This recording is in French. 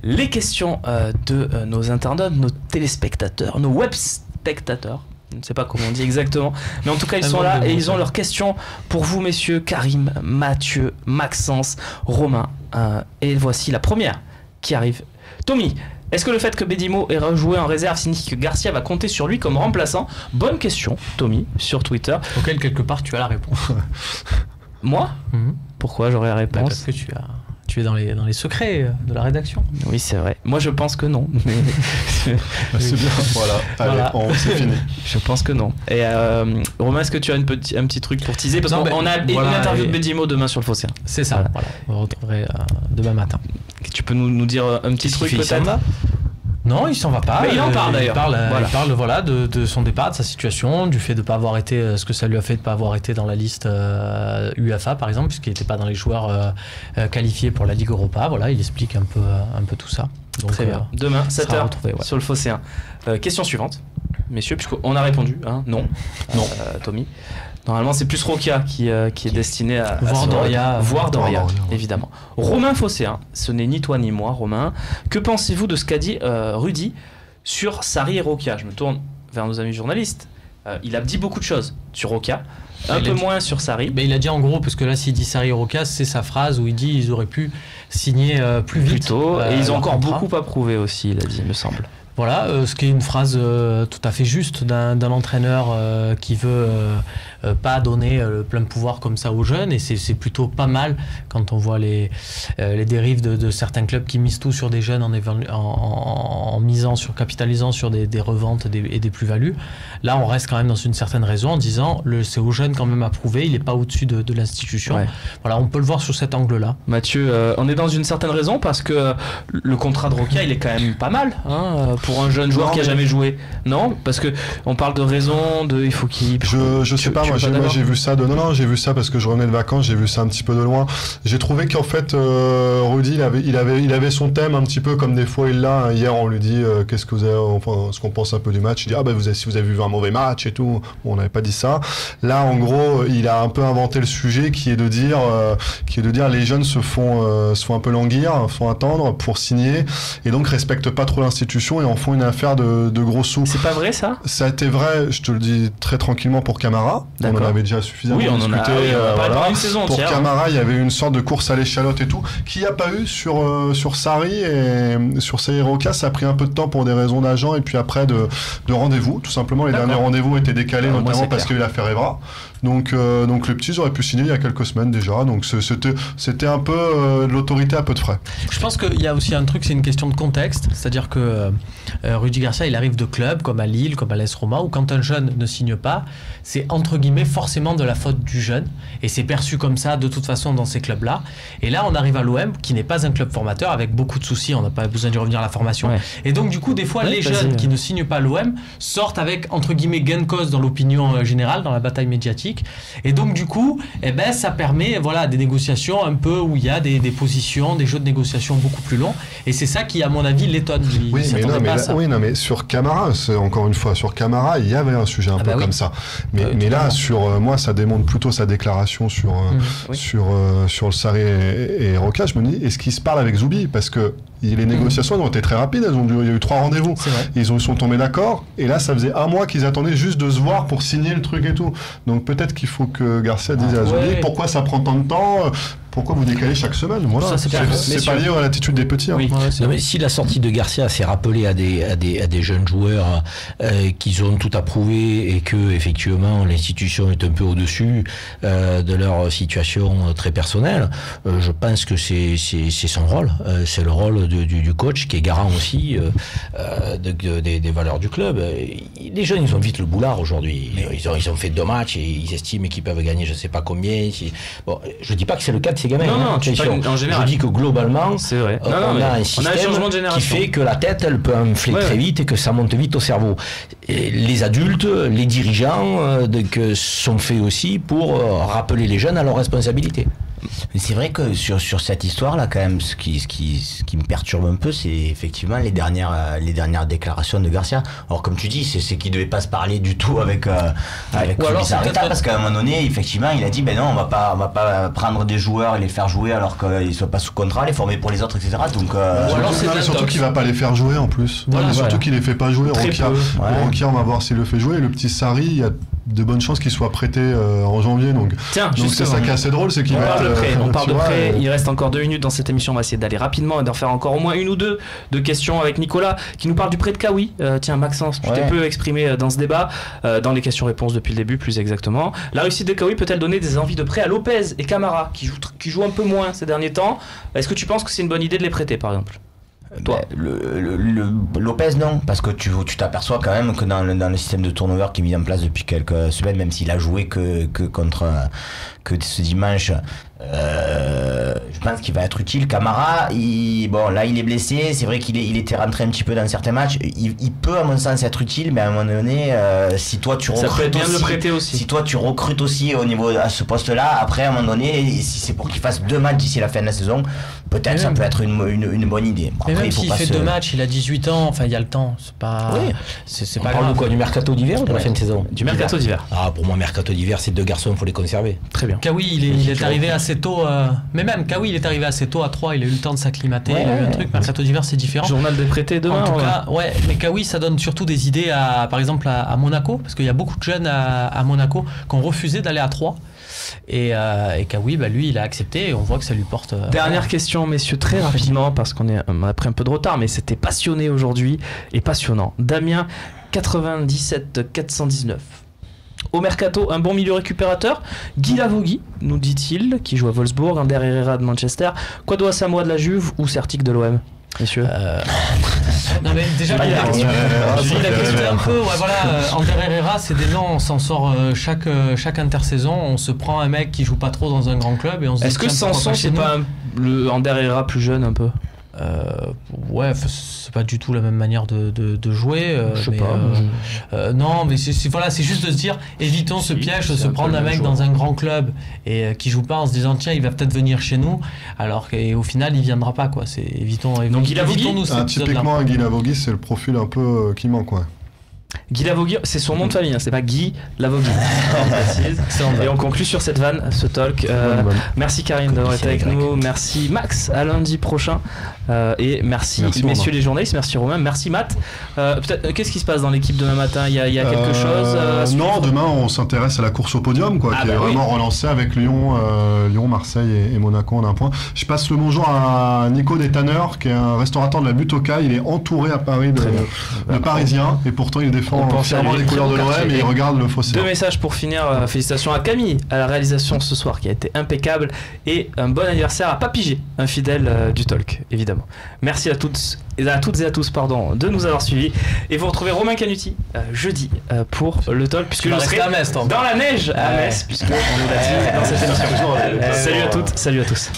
les questions de nos internautes, nos téléspectateurs, nos web spectateurs. Je ne sais pas comment on dit exactement, mais en tout cas ils sont là et ils ont leurs questions pour vous messieurs, Karim, Mathieu, Maxence, Romain. Et voici la première qui arrive. Tommy, est-ce que le fait que Bedimo ait rejoué en réserve signifie que Garcia va compter sur lui comme remplaçant? Bonne question, Tommy, sur Twitter. Auquel quelque part tu as la réponse. Moi Pourquoi j'aurais la réponse? Parce que tu es dans les secrets de la rédaction. Oui, c'est vrai. Moi, je pense que non. Mais... c'est bien. Voilà. Allez, c'est fini. Je pense que non. Et Romain, est-ce que tu as un petit truc pour teaser? Parce qu'on a une interview de Bedimo demain sur le Phocéen. C'est ça. Voilà. On le retrouverait demain matin. Tu peux nous dire un petit truc peut-être? Non, il s'en va pas. Mais il en parle d'ailleurs. Il parle de son départ, de sa situation, du fait de ne pas avoir été, ce que ça lui a fait de ne pas avoir été dans la liste UEFA par exemple, puisqu'il n'était pas dans les joueurs qualifiés pour la Ligue Europa. Voilà, il explique un peu tout ça. Donc, très bien. Demain, 7h sur le Phocéen. Question suivante, messieurs, puisqu'on a répondu. Hein, non. Tommy. Normalement, c'est plus Roca qui est destiné à voir Doria, évidemment. Romain Phocéen, ce n'est ni toi ni moi, Romain. Que pensez-vous de ce qu'a dit Rudy sur Sarri et Roca? Je me tourne vers nos amis journalistes. Il a dit beaucoup de choses sur Roca, un peu moins sur Sarri. Mais il a dit en gros, parce que là, s'il dit Sarri et Roca, c'est sa phrase où il dit ils auraient pu signer plus vite. Plus tôt, et ils ont encore beaucoup à prouver aussi, il a dit, il me semble. Voilà, ce qui est une phrase tout à fait juste d'un entraîneur qui veut pas donner le plein pouvoir comme ça aux jeunes, et c'est plutôt pas mal quand on voit les dérives de certains clubs qui misent tout sur des jeunes en capitalisant sur des reventes et des plus-values. Là, on reste quand même dans une certaine raison en disant c'est aux jeunes quand même à prouver, il n'est pas au-dessus de l'institution. Ouais. Voilà, on peut le voir sous cet angle-là. Mathieu, on est dans une certaine raison parce que le contrat de Roca, il est quand même pas mal, hein, pour un jeune joueur qui a jamais joué. Non, parce que on parle de raison, il faut qu'il. Je sais pas, moi j'ai vu ça j'ai vu ça parce que je revenais de vacances, j'ai vu ça un petit peu de loin. J'ai trouvé qu'en fait Rudy il avait son thème un petit peu comme des fois il l'a. Hier on lui dit qu'est-ce que vous avez, enfin ce qu'on pense un peu du match. Il dit si vous avez vu un mauvais match et tout. Bon, on n'avait pas dit ça. Là en gros il a un peu inventé le sujet qui est de dire les jeunes se font un peu languir, font attendre pour signer et donc respectent pas trop l'institution et en font une affaire de gros sous. C'est pas vrai ça? Ça a été vrai, je te le dis très tranquillement pour Camara. On en avait déjà suffisamment discuté. Une saison pour Camara, il y avait une sorte de course à l'échalote et tout, qu'il n'y a pas eu sur Sarri et sur Sarri Roca. Ça a pris un peu de temps pour des raisons d'agent et puis après de rendez-vous. Tout simplement, les derniers rendez-vous étaient décalés, notamment parce qu'il y a eu l'affaire Evra. Donc les petits auraient pu signer il y a quelques semaines déjà. Donc c'était un peu de l'autorité à peu de frais. Je pense qu'il y a aussi un truc, c'est une question de contexte. C'est-à-dire que Rudy Garcia, il arrive de clubs comme à Lille, comme à l'AS Roma, où quand un jeune ne signe pas, c'est entre guillemets forcément de la faute du jeune. Et c'est perçu comme ça de toute façon dans ces clubs-là. Et là, on arrive à l'OM, qui n'est pas un club formateur, avec beaucoup de soucis. On n'a pas besoin d'y revenir à la formation. Ouais. Et donc, du coup, des fois, les jeunes qui ne signent pas l'OM sortent avec, entre guillemets, gain de cause dans l'opinion générale, dans la bataille médiatique. Et donc, du coup, ça permet des négociations un peu où il y a des positions, des jeux de négociation beaucoup plus longs. Et c'est ça qui, à mon avis, l'étonne. Mais sur Camara, encore une fois, sur Camara, il y avait un sujet un peu comme ça. Mais là, sur moi, ça démontre plutôt sa déclaration sur le Sarri et Roca. Je me dis, est-ce qu'il se parle avec Zoubi? Parce que les négociations ont été très rapides. Il y a eu 3 rendez-vous. Ils sont tombés d'accord. Et là, ça faisait un mois qu'ils attendaient juste de se voir pour signer le truc et tout. Donc peut-être qu'il faut que Garcia dise à Zoubi pourquoi ça prend tant de temps. Pourquoi vous décalez chaque semaine? Voilà, c'est pas lié à l'attitude des petits. Oui. Non, mais si la sortie de Garcia s'est rappelée à des jeunes joueurs qu'ils ont tout approuvé et que effectivement l'institution est un peu au-dessus de leur situation très personnelle, je pense que c'est son rôle. C'est le rôle du coach qui est garant aussi des valeurs du club. Les jeunes, ils ont vite le boulard aujourd'hui. Ils ont fait 2 matchs et ils estiment qu'ils peuvent gagner je sais pas combien. Bon, je dis pas que c'est le cas de ces gamins. En général. Je dis que globalement, on a un système qui fait que la tête, elle peut enfler très vite et que ça monte vite au cerveau. Et les adultes, les dirigeants sont faits aussi pour rappeler les jeunes à leurs responsabilités. Mais c'est vrai que sur cette histoire-là, quand même, ce qui me perturbe un peu, c'est effectivement les dernières déclarations de Garcia. Alors, comme tu dis, c'est qu'il devait pas se parler du tout avec Zubizarreta, parce qu'à un moment donné, effectivement, il a dit, ben non, on va pas prendre des joueurs et les faire jouer alors qu'ils soient pas sous contrat, les former pour les autres, etc. Donc, surtout qu'il va pas les faire jouer en plus. Surtout qu'il les fait pas jouer. Rokia, on va voir s'il le fait jouer. Et le petit Sarri, il y a de bonnes chances qu'il soit prêté en janvier. Donc c'est ça qui est assez drôle, c'est qu'il va on parle de prêt. Il reste encore 2 minutes dans cette émission. On va essayer d'aller rapidement et d'en faire encore au moins 1 ou 2 de questions avec Nicolas qui nous parle du prêt de Kawi. Tiens, Maxence, tu t'es peu exprimé dans ce débat, dans les questions-réponses depuis le début, plus exactement. La réussite de Kawi peut-elle donner des envies de prêt à Lopez et Camara qui jouent un peu moins ces derniers temps? Est-ce que tu penses que c'est une bonne idée de les prêter, par exemple? Toi. Le Lopez, non, parce que tu t'aperçois quand même que dans le système de turnover qui est mis en place depuis quelques semaines, même s'il a joué que ce dimanche, je pense qu'il va être utile. Camara, il est blessé, c'est vrai qu'il était rentré un petit peu dans certains matchs, il peut à mon sens être utile, mais à un moment donné, si toi tu recrutes aussi au niveau à ce poste-là, après à un moment donné, si c'est pour qu'il fasse 2 matchs d'ici la fin de la saison, peut-être ça peut être une bonne idée. Après, même s'il fait 2 matchs, il a 18 ans, enfin il y a le temps, c'est pas. Oui. C'est pas grave. Du mercato d'hiver ou de la fin de saison? Du mercato d'hiver. Pour moi, mercato d'hiver, c'est 2 garçons, il faut les conserver. Très bien. Kawi, il est arrivé assez tôt, mais même Kawi, il est arrivé assez tôt à 3, il a eu le temps de s'acclimater, il a eu un truc. Mercato d'hiver, c'est différent. Journal des prêtés demain. En tout cas, mais Kawi, ça donne surtout des idées par exemple à Monaco, parce qu'il y a beaucoup de jeunes à Monaco qui ont refusé d'aller à 3. Et Kawi, lui, il a accepté et on voit que ça lui porte. Dernière question, messieurs, très rapidement, parce qu'on a pris un peu de retard, mais c'était passionné aujourd'hui et passionnant. Damien, 97 419. Au mercato, un bon milieu récupérateur. Guy Lavogui, nous dit-il, qui joue à Wolfsburg, Ander Herrera de Manchester. Quado Asamoah de la Juve ou Sertic de l'OM? Messieurs. Non mais déjà je lis la question un peu. Ander Herrera, c'est des noms, on s'en sort chaque intersaison. On se prend un mec qui joue pas trop dans un grand club et on se dit. Est-ce que Sanson c'est pas le Ander Herrera plus jeune un peu? C'est pas du tout la même manière de jouer. Je sais pas. Non, mais c'est juste de se dire, évitons ce piège de se prendre un mec dans un grand club et qui joue pas en se disant tiens, il va peut-être venir chez nous, alors qu'au final il viendra pas quoi. Évitons nous. Typiquement, Guy Lavogui, c'est le profil un peu qui manque quoi. Guy Lavogui, c'est son nom de famille, c'est pas Guy Lavogui. Et on conclut sur cette vanne, ce talk. Merci Karine d'avoir été avec nous. Merci Max, à lundi prochain. Et merci messieurs les journalistes, merci Romain, merci Matt. Peut-être, qu'est-ce qui se passe dans l'équipe demain matin? Il y a quelque chose Non, demain on s'intéresse à la course au podium, qui est vraiment relancée avec Lyon, Marseille et Monaco en un point. Je passe le bonjour à Nico Détanneur, qui est un restaurateur de la Butte au Caille. Il est entouré à Paris de Parisiens, et pourtant il défend fièrement les couleurs de l'OM et il regarde le fossé. 2 messages pour finir. Félicitations à Camille à la réalisation ce soir qui a été impeccable, et un bon anniversaire à Papy G, un fidèle du talk évidemment. Merci à toutes et à tous de nous avoir suivis, et vous retrouvez Romain Canuti jeudi pour le talk, puisque je serai dans la neige à Metz, puisque on nous l'a dit dans cette émission. Salut à toutes, salut à tous.